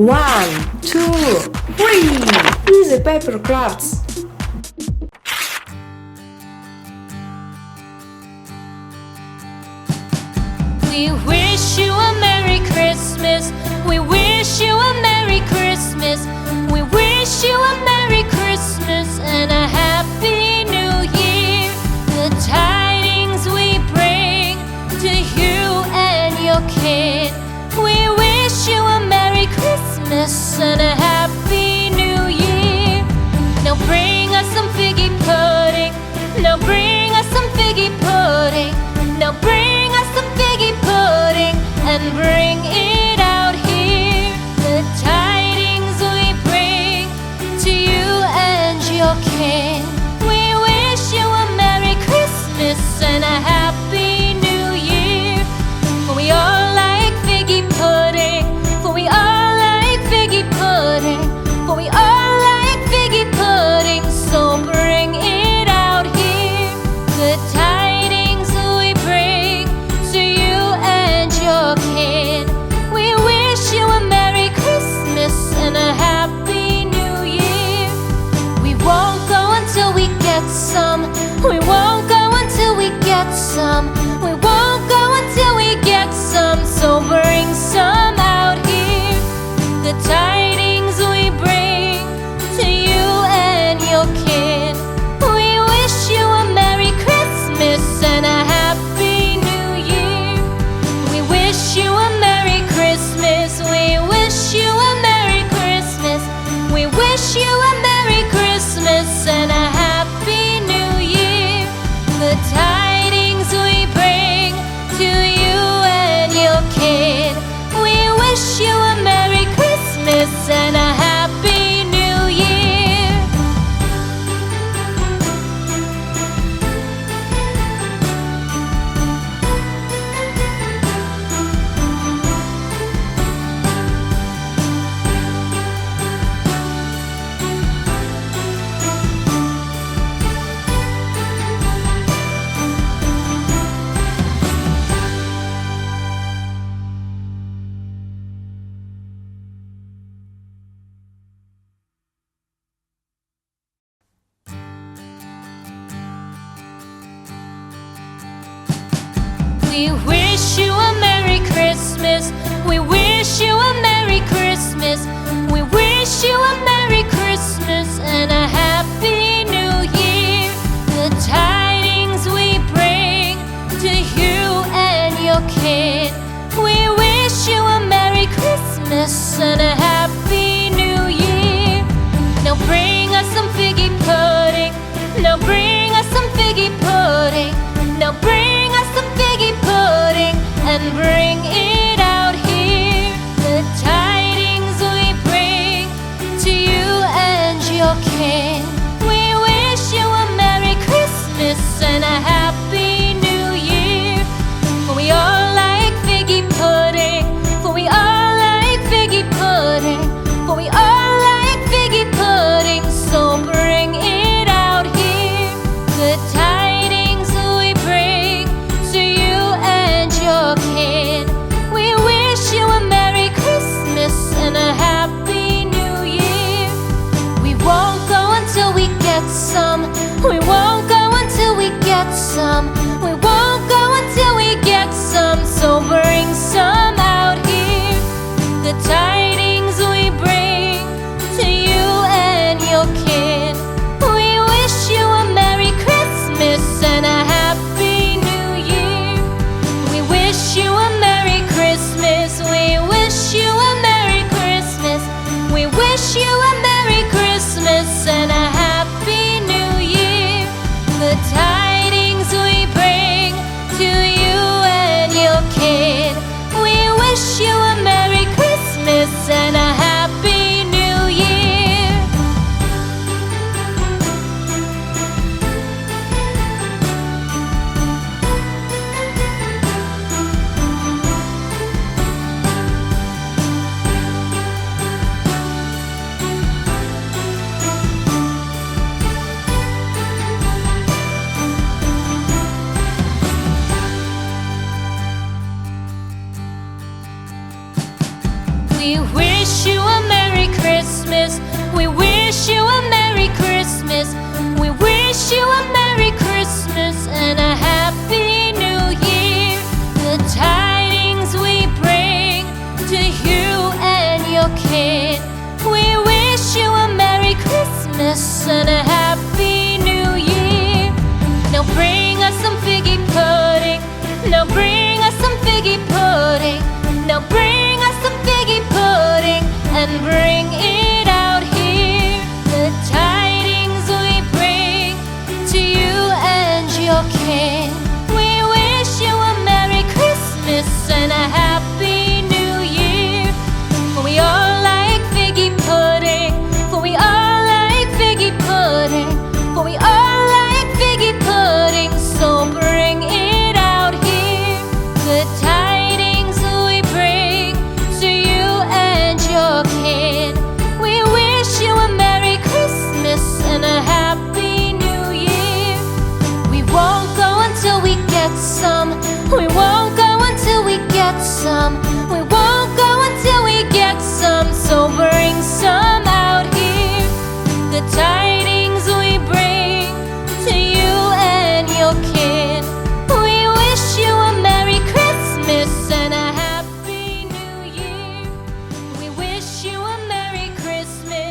One, two, three. Easy paper crafts. We wish you a Merry Christmas. We wish you a Merry Christmas. We wish you a Merry Christmas and a Happy New Year. The tidings we bring to you and your kid. We wish you a Merry Christmas and a Happy New Year. Now bring us some figgy pudding. Now bring us some figgy pudding. Now bring us some figgy pudding and bring it out here. The tidings we bring to you and your kin. We wish you a Merry Christmas and a Happy New Year. For we all like figgy pudding. For we all like figgy pudding. For we all like figgy pudding. So bring it out here. The tidings we bring to you and your kid. We wish you a Merry Christmas and a Happy New Year. We won't go until we get some. We won't go until we get some. We won't go until we get some. So bring some out here. The tidings we bring to you and your kid. We wish you a Merry Christmas and a Happy New Year. We wish you a Merry Christmas. We wish you a Merry Christmas. We wish you a Merry Christmas and a Happy New Year. The tidings we bring to you and your kid. We wish you a Merry Christmas and a Happy New Year. We wish you a Merry Christmas. We wish you a Merry Christmas. We wish you a Merry Christmas and a Happy New Year. The tidings we bring to you and your kid. We wish you a Merry Christmas and a Happy New Year. Now bring us some figgy pudding. Now bring us some figgy pudding. Now bring us some figgy pudding and bring it out here. The tidings we bring to you and your kin. We wish you a Merry Christmas and a Happy New Year. For we all like figgy pudding. For we all like figgy pudding. For we all like figgy pudding. So bring it out here. The tidings we bring to you and your kid. We wish you a Merry Christmas and a Happy New Year. We won't go until we get some. We won't go until we get some. We won't go until we get some. So bring some out here. The tidings we bring to you and your kid. We wish you a Merry Christmas and a Happy New Year. We wish you a Merry Christmas. We wish you a Merry Christmas. We wish you a Merry Christmas and a Happy New Year. The tidings we bring to you and your kid. We wish you a Merry Christmas and a Happy New Year. Christmas and a Happy New Year. Now bring us some figgy pudding. Now bring us some figgy pudding. Now bring us some figgy pudding and bring it out here. The tidings we bring to you and your king. We wish you a Merry Christmas and a Happy New Year. For we all like figgy pudding. For we all like figgy pudding. For we all like figgy pudding. So bring it out here. The tidings we bring to you and your kin. We wish you a Merry Christmas and a Happy New Year. We won't go until we get some. We won't